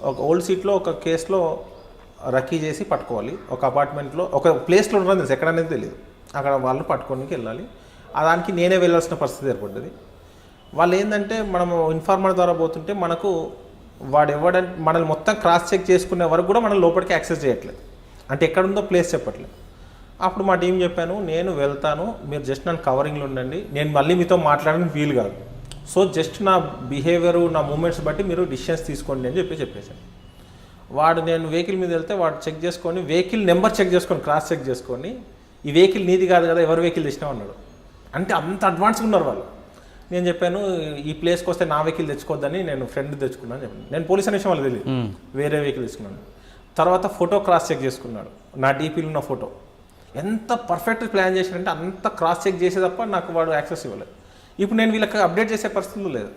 ఒక ఓల్డ్ సీట్లో ఒక కేసులో రక్కీ చేసి పట్టుకోవాలి. ఒక అపార్ట్మెంట్లో ఒక ప్లేస్లో ఉండడం తెలుసు, ఎక్కడ అనేది తెలియదు. అక్కడ వాళ్ళు పట్టుకోడానికి వెళ్ళాలి. దానికి నేనే వెళ్ళాల్సిన పరిస్థితి ఏర్పడ్డది. వాళ్ళు ఏంటంటే మనము ఇన్ఫార్మర్ ద్వారా పోతుంటే మనకు వాడు ఎవడంటే మనల్ని మొత్తం క్రాస్ చెక్ చేసుకునే వరకు కూడా మనం లోపలికి యాక్సెస్ చేయట్లేదు. అంటే ఎక్కడుందో ప్లేస్ చెప్పట్లేదు. అప్పుడు మా టీం చెప్పాను, నేను వెళ్తాను, మీరు జస్ట్ నన్ను కవరింగ్లో ఉండండి, నేను మళ్ళీ మీతో మాట్లాడడానికి వీలు కాదు. సో జస్ట్ నా బిహేవియర్, నా మూమెంట్స్ బట్టి మీరు డిసిషన్స్ తీసుకోండి అని చెప్పేసాను. వాడు నేను వెహికల్ మీద వెళ్తే వాడు చెక్ చేసుకొని వెహికల్ నెంబర్ చెక్ చేసుకొని క్రాస్ చెక్ చేసుకొని ఈ వెహికల్ నీది కాదు కదా, ఎవరు వెహికల్ తెచ్చినావు అన్నాడు. అంటే అంత అడ్వాన్స్గా ఉన్నారు వాళ్ళు. నేను చెప్పాను, ఈ ప్లేస్కి వస్తే నా వెహికల్ తెచ్చుకోవద్దని నేను ఫ్రెండ్ తెచ్చుకున్నాను చెప్పాను. నేను పోలీస్ అనే విషయం వాళ్ళు తెలియదు, వేరే వెహికల్ తెచ్చుకున్నాను. తర్వాత ఫోటో క్రాస్ చెక్ చేసుకున్నాడు, నా డీపీలో ఉన్న ఫోటో. ఎంత పర్ఫెక్ట్ ప్లాన్ చేశాడంటే అంత క్రాస్ చెక్ చేసే తప్ప నాకు వాడు యాక్సెస్ ఇవ్వలేదు. ఇప్పుడు నేను వీళ్ళకి అప్డేట్ చేసే పరిస్థితులు లేదు.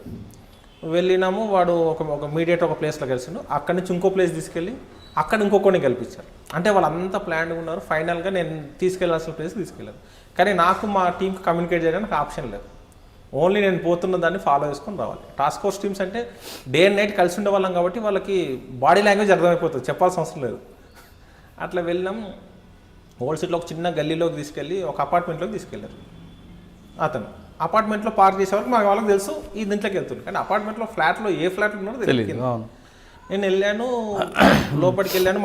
వెళ్ళినాము, వాడు ఒక మీడియేట్ ఒక ప్లేస్లో కలిసిండు. అక్కడి నుంచి ఇంకో ప్లేస్ తీసుకెళ్ళి అక్కడ ఇంకొకరిని గెలిపించారు. అంటే వాళ్ళు అంతా ప్లాన్గా ఉన్నారు. ఫైనల్గా నేను తీసుకెళ్లాల్సిన ప్లేస్ తీసుకెళ్ళాను. కానీ నాకు మా టీంకి కమ్యూనికేట్ చేయడానికి ఆప్షన్ లేదు. ఓన్లీ నేను పోతున్న దాన్ని ఫాలో చేసుకొని రావాలి. టాస్క్ ఫోర్స్ టీమ్స్ అంటే డే అండ్ నైట్ కలిసి ఉండే వాళ్ళం కాబట్టి వాళ్ళకి బాడీ లాంగ్వేజ్ అర్థమైపోతుంది, చెప్పాల్సిన అవసరం లేదు. అట్లా వెళ్ళినాం. ఓల్డ్ సిటీలో ఒక చిన్న గల్లీలోకి తీసుకెళ్ళి ఒక అపార్ట్మెంట్లోకి తీసుకెళ్ళారు. అతను అపార్ట్మెంట్లో పార్క్ చేసే వరకు మాకు వాళ్ళకి తెలుసు ఈ దీంట్లోకి వెళ్తుంది. కానీ అపార్ట్మెంట్లో ఫ్లాట్లో ఏ ఫ్లాట్ ఉన్నారో తెలియదు. నేను వెళ్ళాను, లోపలికి వెళ్ళాను.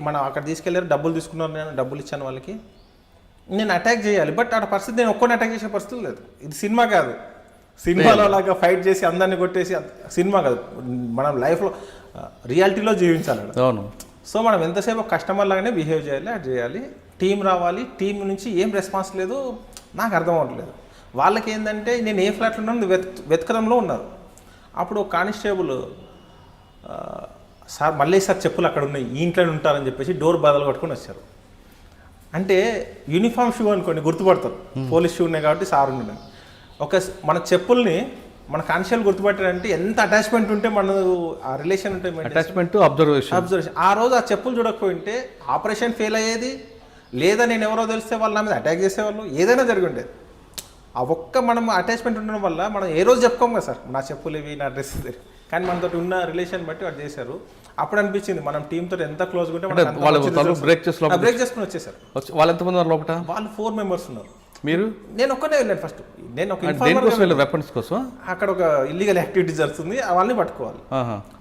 మనం అక్కడ తీసుకెళ్ళారు, డబ్బులు తీసుకున్నారు. నేను డబ్బులు ఇచ్చాను వాళ్ళకి. నేను అటాక్ చేయాలి, బట్ ఆ పరిస్థితి నేను ఒక్కడిని అటాక్ చేసే పరిస్థితి లేదు. ఇది సినిమా కాదు, సినిమాలో లాగా ఫైట్ చేసి అందరినీ కొట్టేసి సినిమా కాదు, మనం లైఫ్లో రియాలిటీలో జీవించాలి. అవును. సో మనం ఎంతసేపు కస్టమర్ లాగానే బిహేవ్ చేయాలి, అది చేయాలి. టీం రావాలి, టీం నుంచి ఏం రెస్పాన్స్ లేదు, నాకు అర్థం అవ్వట్లేదు. వాళ్ళకి ఏంటంటే నేను ఏ ఫ్లాట్లో ఉన్నాను వెతకడంలో ఉన్నారు. అప్పుడు కానిస్టేబుల్, సార్ మళ్ళీ సార్ చెప్పులు అక్కడ ఉన్నాయి, ఈ ఇంట్లోనే ఉంటారని చెప్పేసి డోర్ బదలు పట్టుకొని వచ్చారు. అంటే యూనిఫామ్ షూ అనుకోండి గుర్తుపడతారు, పోలీస్ షూ ఉన్నాయి కాబట్టి సార్ ఉండే. మన చెప్పుల్ని మన కానిస్టేబుల్ గుర్తుపట్టారంటే ఎంత అటాచ్మెంట్ ఉంటే మన ఆ రిలేషన్ ఉంటే అటాచ్మెంట్ అబ్జర్వేషన్. ఆ రోజు ఆ చెప్పులు చూడకపోయింటే ఆపరేషన్ ఫెయిల్ అయ్యేది, లేదా నేను ఎవరో తెలిస్తే వాళ్ళు నా మీద అటాక్ చేసేవాళ్ళు, ఏదైనా జరిగి ఉండేది. ఆ ఒక్క మనం అటాచ్మెంట్ ఉండడం వల్ల మనం ఏ రోజు చెప్పుకోం కదా సార్, నా చెప్పులు ఇవి, నా డ్రెస్ ఇది. కానీ మనతో ఉన్న రిలేషన్ బట్టి వాడు చేశారు. అప్పుడు అనిపించింది మనం టీంతో ఎంత క్లోజ్గా ఉంటే బ్రేక్ చేసుకుని వచ్చేసారు. వాళ్ళు ఎంతమంది ఉన్నారు లోపల? వాళ్ళు 4 మెంబర్స్ ఉన్నారు. మీరు? నేను ఒక్కనే వెళ్ళాను. ఫస్ట్ నేను ఒక వెపన్స్ కోసం అక్కడ ఒక ఇల్లీగల్ యాక్టివిటీ జరుగుతుంది, వాళ్ళని పట్టుకోవాలి.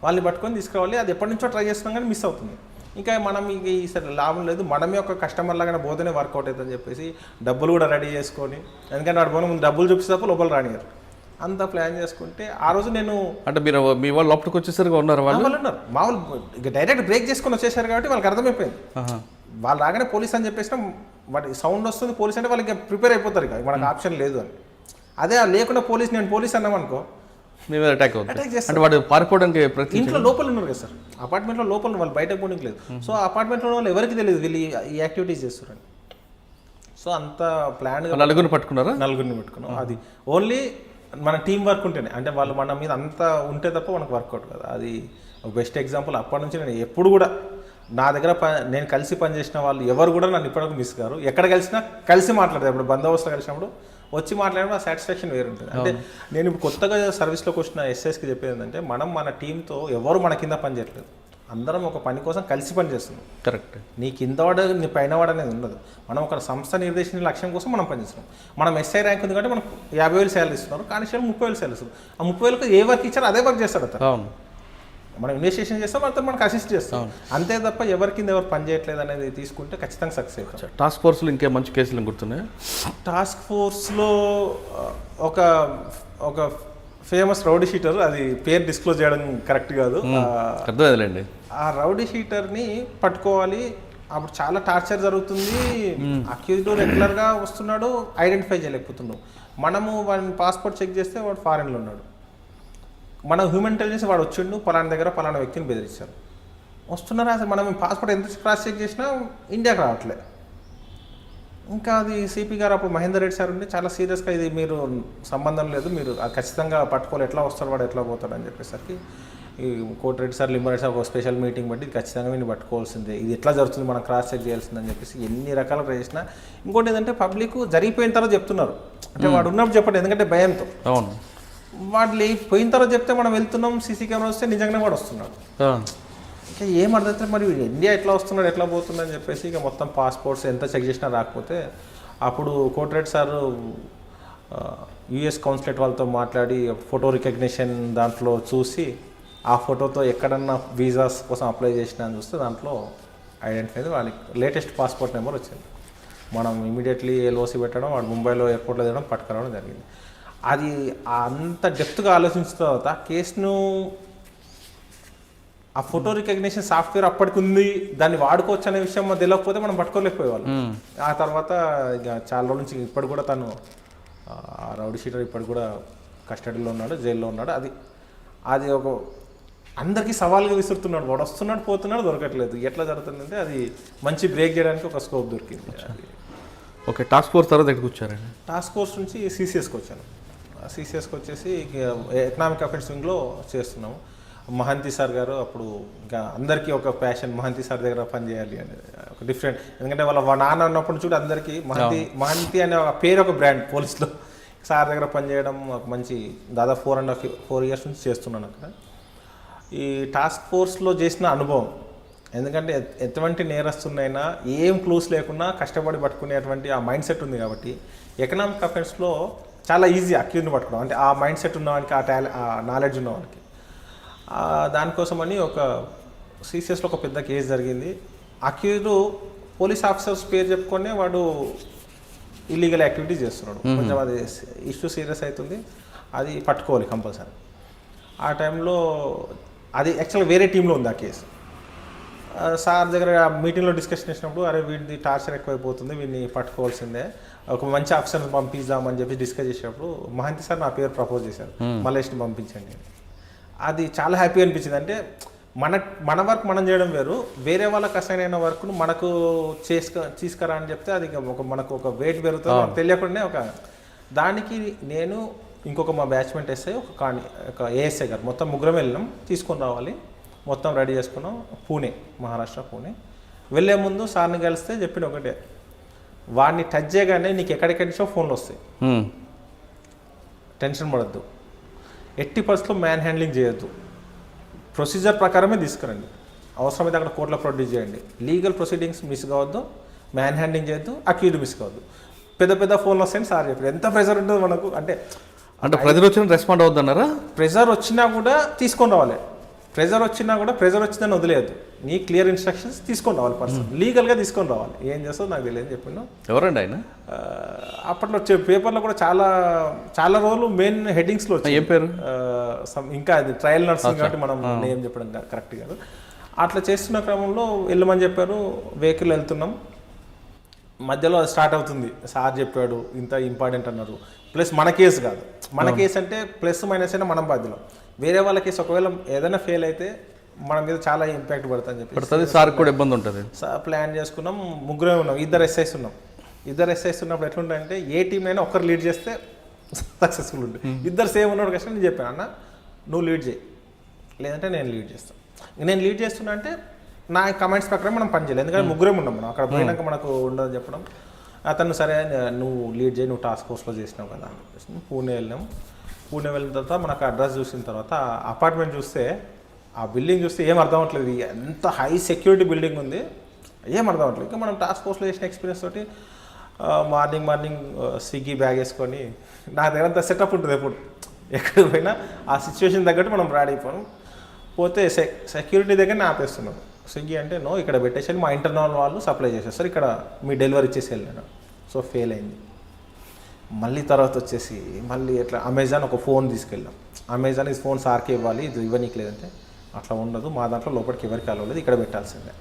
వాళ్ళని పట్టుకొని తీసుకురావాలి. అది ఎప్పటి నుంచో ట్రై చేస్తున్నాం కానీ మిస్ అవుతుంది. ఇంకా మనం ఈసారి లాభం లేదు, మనమే ఒక కస్టమర్ లాగానే పోతేనే వర్కౌట్ అవుతుందని చెప్పేసి డబ్బులు కూడా రెడీ చేసుకొని, ఎందుకంటే వాడు పోయిన ముందు డబ్బులు చూపిస్తే లోపల రానియారు, అంతా ప్లాన్ చేసుకుంటే ఆ రోజు నేను అంటే మీరు మీ వాళ్ళు లోపలికి వచ్చేసరికి ఉన్నారు, వాళ్ళు ఉన్నారు. మామూలు ఇక డైరెక్ట్ బ్రేక్ చేసుకొని వచ్చేసారు కాబట్టి వాళ్ళకి అర్థమైపోయింది. వాళ్ళు రాగానే పోలీస్ అని చెప్పేసిన వాటి సౌండ్ వస్తుంది, పోలీస్ అంటే వాళ్ళకి ప్రిపేర్ అయిపోతారు, ఇక మనకు ఆప్షన్ లేదు అని. అదే లేకుండా నేను పోలీస్ అన్నామనుకో అటాక్ చేస్తారు. వాడు పారిపోవడానికి ఇంట్లో లోపల ఉన్నారు కదా సార్, అపార్ట్మెంట్లో లోపల వాళ్ళు బయటకు పోవడానికి లేదు. సో అపార్ట్మెంట్లో వాళ్ళు ఎవరికి తెలియదు వీళ్ళు ఈ యాక్టివిటీస్ చేస్తారని. సో అంత ప్లాన్ నలుగురిని పట్టుకున్నారా? నలుగురిని పెట్టుకున్నాం. అది ఓన్లీ మన టీం వర్క్ ఉంటేనే, అంటే వాళ్ళు మన మీద అంతా ఉంటే తప్ప మనకు వర్కౌట్ కదా. అది ఒక బెస్ట్ ఎగ్జాంపుల్. అప్పటి నుంచి నేను ఎప్పుడు కూడా నా దగ్గర నేను కలిసి పనిచేసిన వాళ్ళు ఎవరు కూడా నన్ను ఇప్పటివరకు మిస్ కారు. ఎక్కడ కలిసినా కలిసి మాట్లాడతారు. ఇప్పుడు బందోబస్తులో కలిసినప్పుడు వచ్చి మాట్లాడడం ఆ సాటిస్ఫాక్షన్ వేరు ఉంటుంది. అంటే నేను ఇప్పుడు కొత్తగా సర్వీస్లోకి వచ్చిన ఎస్ఎస్కి చెప్పేది ఏంటంటే, మనం మన టీంతో ఎవరు మన కింద పని చేయట్లేదు, అందరం ఒక పని కోసం కలిసి పని చేస్తున్నాం. కరెక్ట్. నీ కింద వాడు నీ పైన వాడు అనేది ఉండదు. మనం ఒక సంస్థ నిర్దేశించిన లక్ష్యం కోసం మనం పనిచేస్తున్నాం. మనం ఎస్ఐ ర్యాంక్ ఉంది కాబట్టి మనకు 50,000 శాలరీ ఇస్తున్నారు, కానీ 30,000 శాలరీ ఇస్తారు. ఆ 30,000కి ఏ వర్క్ ఇచ్చారో అదే వర్క్ చేస్తాడు అతను. మనం ఇన్వెస్టిగేషన్ చేస్తాం, అతను మనకు అసిస్ట్ చేస్తాం, అంతే తప్ప ఎవరి కింద ఎవరు పని చేయట్లేదు అనేది తీసుకుంటే ఖచ్చితంగా సక్సెస్ అవుతాం. టాస్క్ ఫోర్స్లో ఇంకే మంచి కేసులు గుర్తున్నాయి? టాస్క్ ఫోర్స్లో ఒక ఫేమస్ రౌడీ షీటర్, అది పేరు డిస్క్లోజ్ చేయడం కరెక్ట్ కాదు, అర్థమైందండి. ఆ రౌడీ షీటర్ని పట్టుకోవాలి. అప్పుడు చాలా టార్చర్ జరుగుతుంది. అక్యూజ్డ్ రెగ్యులర్గా వస్తున్నాడు, ఐడెంటిఫై చేయలేకపోతున్నాడు. మనము వాడిని పాస్పోర్ట్ చెక్ చేస్తే వాడు ఫారెన్లో ఉన్నాడు. మన హ్యూమన్ ఇంటెలిజెన్స్ వాడు వచ్చిండు, పలానా దగ్గర పలానా వ్యక్తిని బెదిరించారు, వస్తున్నారా అసలు మనం పాస్పోర్ట్ ఎంత క్రాస్ చెక్ చేసినా ఇండియాకి రావట్లేదు. ఇంకా అది సిపి గారు అప్పుడు మహేందర్ రెడ్డి సార్ ఉండి చాలా సీరియస్గా, ఇది మీరు సంబంధం లేదు, మీరు ఖచ్చితంగా పట్టుకోవాలి, ఎట్లా వస్తాడు వాడు, ఎట్లా పోతాడు అని చెప్పేసరికి ఈ కోటిరెడ్డి సార్, లింబారెడ్డి సార్ ఒక స్పెషల్ మీటింగ్ బట్టి ఇది ఖచ్చితంగా మీరు పట్టుకోవాల్సిందే, ఇది ఎట్లా జరుగుతుంది, మనం క్రాస్ చెక్ చేయాల్సిందని చెప్పేసి ఎన్ని రకాలుగా ట్రై చేసినా. ఇంకోటి ఏంటంటే పబ్లిక్ జరిగిపోయిన తర్వాత చెప్తున్నారు, అంటే వాడు ఉన్నప్పుడు చెప్పండి, ఎందుకంటే భయంతో. అవును. వాడు పోయిన తర్వాత చెప్తే మనం వెళ్తున్నాం, సీసీ కెమెరా వస్తే నిజంగానే వాడు వస్తున్నాడు. ఇంకా ఏం అర్థమైతే మరి ఇండియా ఎట్లా వస్తున్నాడు, ఎట్లా పోతున్నాడు అని చెప్పేసి ఇక మొత్తం పాస్పోర్ట్స్ ఎంత చెక్ చేసినా రాకపోతే అప్పుడు కోటిరెడ్డి సారు యుఎస్ కౌన్సిలేట్ వాళ్ళతో మాట్లాడి ఫోటో రికగ్నిషన్ దాంట్లో చూసి ఆ ఫోటోతో ఎక్కడన్నా వీసాస్ కోసం అప్లై చేసినా అని చూస్తే దాంట్లో ఐడెంటిఫై అయింది. వాళ్ళకి లేటెస్ట్ పాస్పోర్ట్ నెంబర్ వచ్చింది. మనం ఇమీడియట్లీ ఎల్ఓసి పెట్టడం, వాడు ముంబైలో ఎయిర్పోర్ట్లో దిగడం, పట్టుకురావడం జరిగింది. అది అంత డెప్త్గా ఆలోచించిన తర్వాత కేసును ఆ ఫోటో రికగ్నిషన్ సాఫ్ట్వేర్ అప్పటికి ఉంది, దాన్ని వాడుకోవచ్చు అనే విషయం మనకు తెలియకపోతే మనం పట్టుకోలేకపోయేవాళ్ళం. ఆ తర్వాత ఇక చాలా రోజుల నుంచి ఇప్పటి కూడా తను రౌడీ షీటర్ ఇప్పటికి కూడా కస్టడీలో ఉన్నాడు, జైల్లో ఉన్నాడు. అది ఒక అందరికీ సవాల్గా విసురుతున్నాడు. వాడు వస్తున్నాడు, పోతున్నాడు, దొరకట్లేదు. ఎట్లా జరుగుతుందంటే అది మంచి బ్రేక్ చేయడానికి ఒక స్కోప్ దొరికింది. ఓకే, టాస్క్ ఫోర్స్ తర్వాత ఎక్కడికి వచ్చారండి? టాస్క్ ఫోర్స్ నుంచి సిసిఎస్కి వచ్చాను. సిసిఎస్కి వచ్చేసి ఎకనామిక్ అఫెన్స్ వింగ్లో చేస్తున్నాము. మహంతి సార్ గారు అప్పుడు ఇంకా అందరికీ ఒక ప్యాషన్, మహంతి సార్ దగ్గర పని చేయాలి అని ఒక డిఫరెంట్. ఎందుకంటే వాళ్ళ నాన్న ఉన్నప్పుడు చూడు అందరికీ మహంతి అనే ఒక పేరు, ఒక బ్రాండ్ పోలీస్లో. సార్ దగ్గర పనిచేయడం ఒక మంచి దాదాపు 4 years నుంచి చేస్తున్నాను అక్కడ. ఈ టాస్క్ ఫోర్స్లో చేసిన అనుభవం, ఎందుకంటే ఎటువంటి నేరస్తున్నైనా ఏం క్లూస్ లేకుండా కష్టపడి పట్టుకునేటువంటి ఆ మైండ్ సెట్ ఉంది కాబట్టి ఎకనామిక్ అఫెన్స్లో చాలా ఈజీ అక్యూజ్ని పట్టుకోవడం. అంటే ఆ మైండ్ సెట్ ఉన్నవానికి, ఆ నాలెడ్జ్ ఉన్నవానికి. దానికోసమని ఒక సిసిఎస్లో ఒక పెద్ద కేసు జరిగింది. అక్యూజ్డ్ పోలీస్ ఆఫీసర్స్ పేరు చెప్పుకొని వాడు ఇల్లీగల్ యాక్టివిటీస్ చేస్తున్నాడు. కొంచెం అది ఇష్యూ సీరియస్ అవుతుంది, అది పట్టుకోవాలి కంపల్సరీ. ఆ టైంలో అది యాక్చువల్గా వేరే టీంలో ఉంది ఆ కేసు. సార్ దగ్గర మీటింగ్లో డిస్కషన్ చేసినప్పుడు అరే వీడిది టార్చర్ ఎక్కువైపోతుంది, వీడిని పట్టుకోవాల్సిందే, ఒక మంచి ఆఫీసర్ని పంపిద్దామని చెప్పి డిస్కస్ చేసినప్పుడు మహంతి సార్ నా పేరు ప్రపోజ్ చేశారు, మల్లేష్ని పంపించండి. అది చాలా హ్యాపీ అనిపించింది. అంటే మన వర్క్ మనం చేయడం వేరు, వేరే వాళ్ళకి అసైన్ అయిన వర్క్ను మనకు తీసుకురా అని చెప్తే అది మనకు ఒక వెయిట్ పెరుగుతుంది. మనకు తెలియకుండా దానికి నేను ఇంకొక మా బ్యాచ్మెంట్ ఎస్ఐ ఒక ఏఎస్ఐ గారు మొత్తం ముగ్గురం వెళ్ళినాం. తీసుకొని రావాలి, మొత్తం రెడీ చేసుకున్నాం. పూణే, మహారాష్ట్ర పూణే. వెళ్ళే ముందు సార్ని కలిస్తే చెప్పిన ఒకటే, వాడిని టచ్ చేయగానే నీకు ఎక్కడికెళ్ళో ఫోన్లు వస్తాయి, టెన్షన్ పడద్దు, ఎట్టి పరిస్థితుల్లో మ్యాన్ హ్యాండ్లింగ్ చేయొద్దు, ప్రొసీజర్ ప్రకారమే తీసుకురండి, అవసరమైతే అక్కడ కోర్టులో ప్రొడ్యూస్ చేయండి, లీగల్ ప్రొసీడింగ్స్ మిస్ కావద్దు, మ్యాన్ హ్యాండ్లింగ్ చేయొద్దు, అక్యూజ్డ్ మిస్ కావద్దు. పెద్ద ఫోన్లు వస్తాయని సార్ చెప్పారు. ఎంత ప్రెజర్ ఉంటుంది మనకు, అంటే ప్రెజర్ వచ్చిన రెస్పాండ్ అవుద్దన్నారా? ప్రెజర్ వచ్చినా కూడా తీసుకొని రావాలి. ప్రెజర్ వచ్చిందని వదిలేదు, నీ క్లియర్ ఇన్స్ట్రక్షన్స్ తీసుకొని రావాలి, పర్సన్ లీగల్గా తీసుకొని రావాలి. ఏం చేస్తావు నాకు తెలియదు చెప్పిన. ఎవరండి ఆయన? అప్పట్లో పేపర్లో కూడా చాలా రోజులు మెయిన్ హెడ్డింగ్స్లో వచ్చాయి. ఏం పేరు? ఇంకా అది ట్రయల్ నర్సింగ్ కాబట్టి మనం నేమ్ చెప్పడం కరెక్ట్ కాదు. అట్లా చేస్తున్న క్రమంలో వెళ్ళమని చెప్పారు. వెహికల్ వెళ్తున్నాం, మధ్యలో అది స్టార్ట్ అవుతుంది. సార్ చెప్పాడు ఇంత ఇంపార్టెంట్ అన్నారు. ప్లస్ మన కేసు కాదు, మన కేసు అంటే ప్లస్ మైనస్ అయినా మనం బాధ్యులం. వేరే వాళ్ళ కేసు ఒకవేళ ఏదైనా ఫెయిల్ అయితే మన మీద చాలా ఇంపాక్ట్ పడుతుందని చెప్పి సార్ కూడా ఇబ్బంది ఉంటుంది. ప్లాన్ చేసుకున్నాం. ముగ్గురే ఉన్నాం, 2 ఎస్ఐస్ ఉన్నాం. 2 ఎస్ఐస్ ఉన్నప్పుడు ఎట్లుంటాయంటే ఏ టీం అయినా ఒకరు లీడ్ చేస్తే సక్సెస్ఫుల్ ఉంటుంది. 2 సేమ్ ఉన్నాడు కష్టం. నేను చెప్పాను, అన్న నువ్వు లీడ్ చేయి, లేదంటే నేను లీడ్ చేస్తాను. నేను లీడ్ చేస్తున్నా అంటే నా కమెంట్స్ ప్రకారం మనం పని చేయాలి, ఎందుకంటే ముగ్గురే ఉన్నాం మనం. అక్కడ పోయినాక మనకు ఉండదని చెప్పడం. అతను సరే నువ్వు లీడ్ చేయి, నువ్వు టాస్క్ ఫోర్స్లో చేసినావు కదా అని చెప్పేసి పూణే వెళ్ళినాం. పూణే వెళ్ళిన తర్వాత మనకు అడ్రస్ చూసిన తర్వాత అపార్ట్మెంట్ చూస్తే, ఆ బిల్డింగ్ చూస్తే ఏం అర్థం అవ్వట్లేదు. ఎంత హై సెక్యూరిటీ బిల్డింగ్ ఉంది, ఏం అర్థం అవ్వట్లేదు. ఇంకా మనం టాస్క్ ఫోర్స్లో చేసిన ఎక్స్పీరియన్స్ తోటి మార్నింగ్ స్విగ్గీ బ్యాగ్ వేసుకొని, నా దగ్గర అంత సెటప్ ఉంటుంది. ఎప్పుడు ఎక్కడికి పోయినా ఆ సిచ్యువేషన్ తగ్గట్టు మనం రెడీ అయిపోయాం. పోతే సెక్యూరిటీ దగ్గర ఆపేస్తున్నాం. స్విగ్గీ అంటే నో, ఇక్కడ పెట్టేసి మా ఇంటర్నల్ వాళ్ళు సప్లై చేసేస్తారు, ఇక్కడ మీ డెలివరీ ఇచ్చేసి వెళ్ళాను. సో ఫెయిల్ అయింది. మళ్ళీ తర్వాత వచ్చేసి మళ్ళీ ఎట్లా అమెజాన్ ఒక ఫోన్ తీసుకెళ్ళాం. అమెజాన్ ఈ ఫోన్ సార్కి ఇవ్వాలి, ఇది ఇవ్వనీకి లేదంటే అట్లా ఉండదు, మా దాంట్లో లోపలికి ఎవరికి అలవలేదు, ఇక్కడ పెట్టాల్సిందే.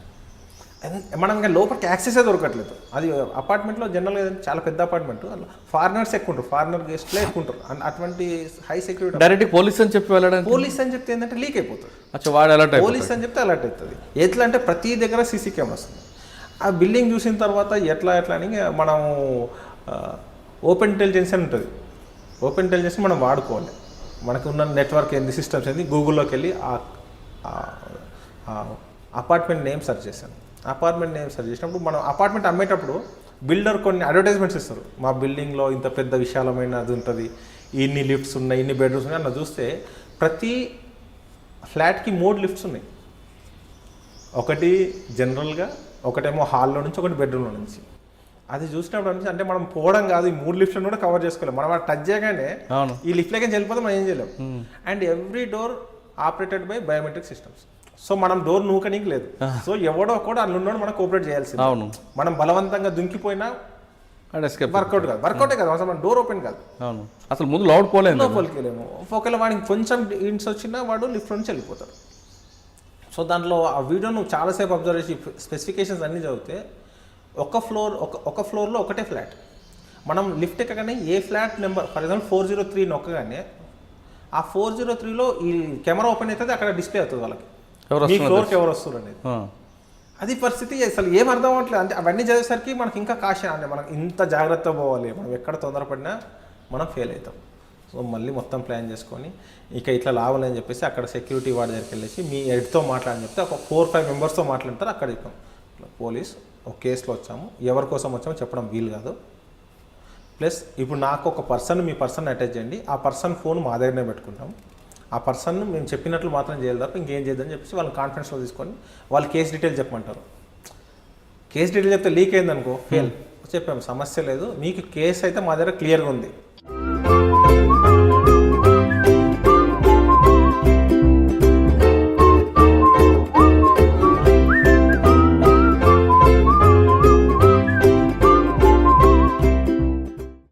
మనం ఇంకా లోపలికి యాక్సెసే దొరకట్లేదు. అది అపార్ట్మెంట్లో జనరల్గా చాలా పెద్ద అపార్ట్మెంట్, ఫారినర్స్ ఎక్కువ ఉంటారు, ఫారినర్ గెస్ట్లే ఎక్కువ ఉంటారు. అటువంటి హై సెక్యూరిటీ. డైరెక్ట్ పోలీస్ అని చెప్పి వెళ్ళడం, పోలీస్ అని చెప్తే ఏంటంటే లీక్ అయిపోతుంది. పోలీస్ అని చెప్తే అలర్ట్ అవుతుంది. ఎట్లా అంటే ప్రతి దగ్గర సీసీ కెమెరాస్ ఉంది. ఆ బిల్డింగ్ చూసిన తర్వాత ఎట్లా అని మనం ఓపెన్ ఇంటెలిజెన్స్ అని ఉంటుంది. ఓపెన్ ఇంటెలిజెన్స్ మనం వాడుకోవాలి. మనకు ఉన్న నెట్వర్క్ ఏంది, సిస్టమ్స్ ఏంది, గూగుల్లోకి వెళ్ళి అపార్ట్మెంట్ నేమ్ సెర్చ్ చేశాను. అపార్ట్మెంట్ నేమ్ సెర్చ్ చేసినప్పుడు మనం అపార్ట్మెంట్ అమ్మేటప్పుడు బిల్డర్ కొన్ని అడ్వర్టైజ్మెంట్స్ ఇస్తారు. మా బిల్డింగ్లో ఇంత పెద్ద విశాలమైన అది ఉంటుంది, ఇన్ని లిఫ్ట్స్ ఉన్నాయి, ఇన్ని బెడ్రూమ్స్ ఉన్నాయి అన్న చూస్తే ప్రతి ఫ్లాట్కి 3 లిఫ్ట్స్ ఉన్నాయి. ఒకటి జనరల్గా, ఒకటేమో హాల్లో నుంచి, ఒకటి బెడ్రూమ్లో నుంచి. అది చూసినప్పుడు అనిపించి అంటే మనం పోవడం కాదు, ఈ 3 లిఫ్ట్లను కూడా కవర్ చేసుకోలేము. మనం అలా టచ్ చేయగానే అవును. ఈ లిఫ్ట్లోకి వెళ్ళిపోతే మనం ఏం చేయలేము. And every door operated by biometric systems. So మనం డోర్ నూకనీకి లేదు. సో ఎవడో కూడా అందులో ఉన్నాడు మనం కోఆపరేట్ చేయాల్సింది. అవును. మనం బలవంతంగా దుంకిపోయినా ఎస్కేప్ వర్కౌట్ కాదు, వర్కౌటే కాదు, అసలు మన డోర్ ఓపెన్ కాదు, అవును. అసలు ముందు లోపల పోలేదు. లోపలికి వెళ్ళాము. ఒకవేళ వాడికి కొంచెం ఇంట్స్ వచ్చినా వాడు లిఫ్ట్ నుంచి వెళ్ళిపోతాడు. సో దాంట్లో ఆ వీడియో నువ్వు చాలాసేపు అబ్జర్వ్ చేసి స్పెసిఫికేషన్స్ అన్నీ చదివితే ఒక ఫ్లోర్లో ఒకటే ఫ్లాట్. మనం లిఫ్ట్ ఎక్కగానే ఏ ఫ్లాట్ నెంబర్ ఫర్ ఎగ్జాంపుల్ 403 నొక్కగానే ఆ 403లో ఈ కెమెరా ఓపెన్ అవుతుంది, అక్కడ డిస్ప్లే అవుతుంది వాళ్ళకి మీ ఫ్లోర్కి ఎవరు వస్తారు అనేది. అది పరిస్థితి. అసలు ఏం అర్థం అవ్వట్లేదు. అంటే అవన్నీ చదివేసరికి మనకి ఇంకా కాశ అంటే మనం ఇంత జాగ్రత్త పోవాలి, మనం ఎక్కడ తొందరపడినా మనం ఫెయిల్ అవుతాం. సో మళ్ళీ మొత్తం ప్లాన్ చేసుకొని ఇక ఇట్లా లాభం అని చెప్పేసి అక్కడ సెక్యూరిటీ వాడి దగ్గరికి వెళ్ళేసి మీ హెడ్తో మాట్లాడని చెప్తే ఒక 4-5 మెంబర్స్తో మాట్లాడతారు. అక్కడ చెప్పాం పోలీస్ ఒక కేసులో వచ్చాము, ఎవరి కోసం వచ్చామో చెప్పడం వీలు కాదు. ప్లస్ ఇప్పుడు నాకు ఒక మీ పర్సన్ అటాచ్ చేయండి, ఆ పర్సన్ ఫోన్ మా దగ్గరనే పెట్టుకుంటాం, ఆ పర్సన్ మేము చెప్పినట్లు మాత్రం చేయాలి తప్ప ఇంకేం చేయదని చెప్పేసి వాళ్ళని కాన్ఫిడెన్స్లో తీసుకొని వాళ్ళు కేసు డీటెయిల్ చెప్పమంటారు. కేసు డీటెయిల్ చెప్తే లీక్ అయిందనుకో ఫెయిల్. చెప్పాము సమస్య లేదు, మీకు కేసు అయితే మా దగ్గర క్లియర్గా ఉంది,